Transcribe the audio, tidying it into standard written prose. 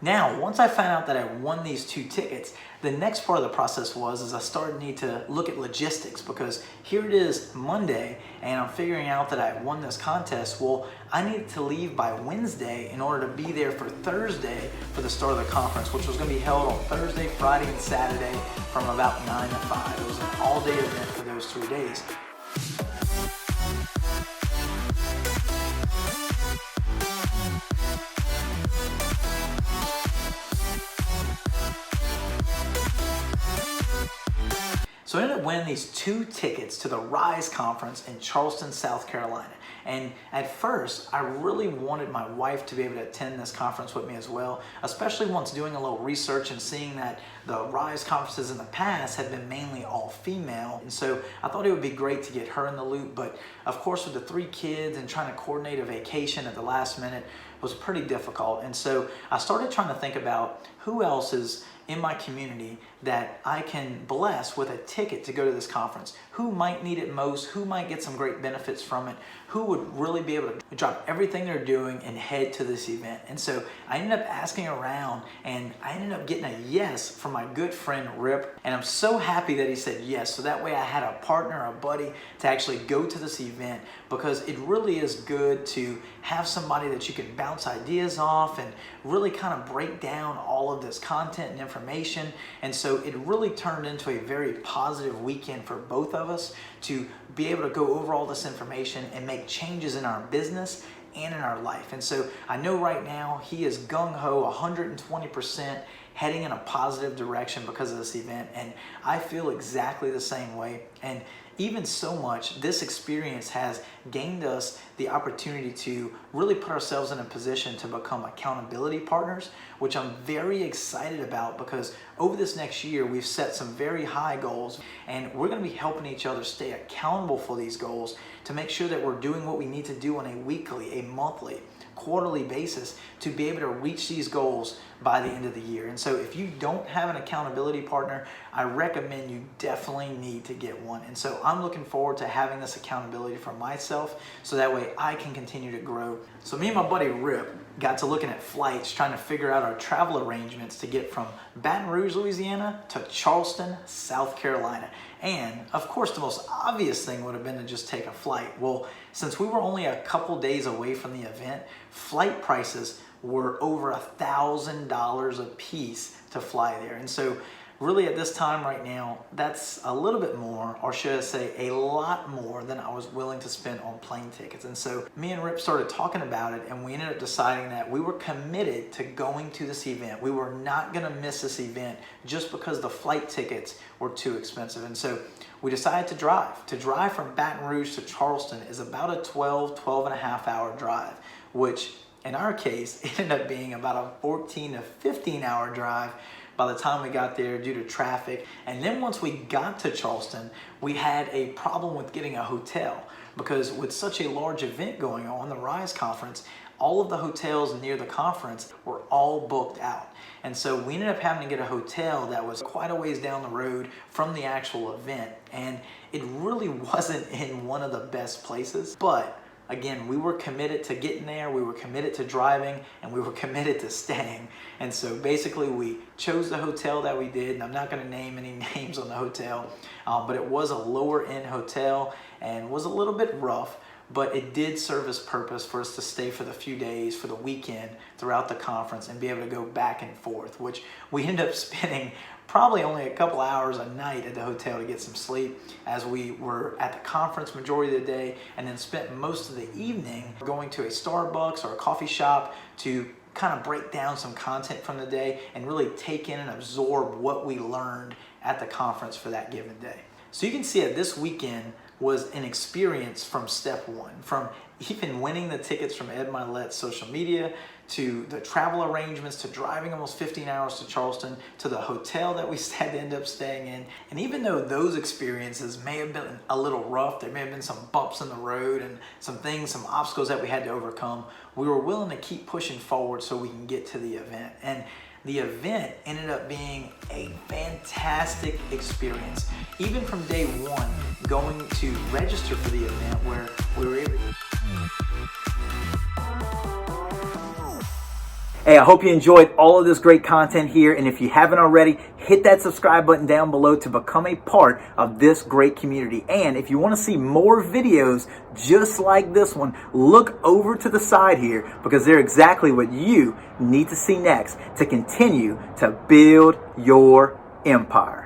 Now, once I found out that I won these 2 tickets, the next part of the process was I started to need to look at logistics, because here it is Monday and I'm figuring out that I won this contest. Well, I needed to leave by Wednesday in order to be there for Thursday for the start of the conference, which was going to be held on Thursday, Friday, and Saturday from about 9 to 5. It was an all-day event for those 3 days. So I ended up winning these 2 tickets to the Rise conference in Charleston, South Carolina. And at first, I really wanted my wife to be able to attend this conference with me as well, especially once doing a little research and seeing that the Rise conferences in the past had been mainly all female. And so I thought it would be great to get her in the loop. But of course, with the 3 kids and trying to coordinate a vacation at the last minute was pretty difficult. And so I started trying to think about who else is in my community that I can bless with a ticket to go to this conference. Who might need it most? Who might get some great benefits from it? Who would really be able to drop everything they're doing and head to this event? And so I ended up asking around, and I ended up getting a yes from my good friend Rip. And I'm so happy that he said yes. So that way I had a partner, a buddy to actually go to this event, because it really is good to have somebody that you can bounce ideas off and really kind of break down all of this content and information. And so it really turned into a very positive weekend for both of us to be able to go over all this information and make changes in our business and in our life. And so I know right now he is gung-ho 120% heading in a positive direction because of this event, and I feel exactly the same way. And even so much, this experience has gained us the opportunity to really put ourselves in a position to become accountability partners, which I'm very excited about, because over this next year, we've set some very high goals, and we're going to be helping each other stay accountable for these goals to make sure that we're doing what we need to do on a weekly, a monthly, quarterly basis to be able to reach these goals by the end of the year. And so if you don't have an accountability partner, I recommend you definitely need to get one. And so I'm looking forward to having this accountability for myself, so that way I can continue to grow. So me and my buddy Rip got to looking at flights, trying to figure out our travel arrangements to get from Baton Rouge, Louisiana to Charleston, South Carolina. And of course, the most obvious thing would have been to just take a flight. Well, since we were only a couple days away from the event, flight prices were over $1,000 a piece to fly there. And so really at this time right now, that's a little bit more, or should I say a lot more, than I was willing to spend on plane tickets. And so me and Rip started talking about it, and we ended up deciding that we were committed to going to this event. We were not gonna miss this event just because the flight tickets were too expensive. And so we decided to drive. To drive from Baton Rouge to Charleston is about a 12 and a half hour drive, which in our case, it ended up being about a 14 to 15 hour drive by the time we got there due to traffic. And then once we got to Charleston, we had a problem with getting a hotel, because with such a large event going on, the Rise conference, all of the hotels near the conference were all booked out. And so we ended up having to get a hotel that was quite a ways down the road from the actual event. And it really wasn't in one of the best places, but again, we were committed to getting there, we were committed to driving, and we were committed to staying. And so basically we chose the hotel that we did, and I'm not gonna name any names on the hotel, but it was a lower end hotel and was a little bit rough, but it did serve its purpose for us to stay for the few days, for the weekend, throughout the conference, and be able to go back and forth, which we ended up spending probably only a couple hours a night at the hotel to get some sleep, as we were at the conference majority of the day, and then spent most of the evening going to a Starbucks or a coffee shop to kind of break down some content from the day and really take in and absorb what we learned at the conference for that given day. So you can see that this weekend was an experience from step one, from even winning the tickets from Ed Milet's social media, to the travel arrangements, to driving almost 15 hours to Charleston, to the hotel that we had to end up staying in. And even though those experiences may have been a little rough, there may have been some bumps in the road and some things, some obstacles that we had to overcome, we were willing to keep pushing forward so we can get to the event. And the event ended up being a fantastic experience. Even from day one, going to register for the event, where we were able Hey, I hope you enjoyed all of this great content here. And if you haven't already, hit that subscribe button down below to become a part of this great community. And if you want to see more videos just like this one, look over to the side here because they're exactly what you need to see next to continue to build your empire.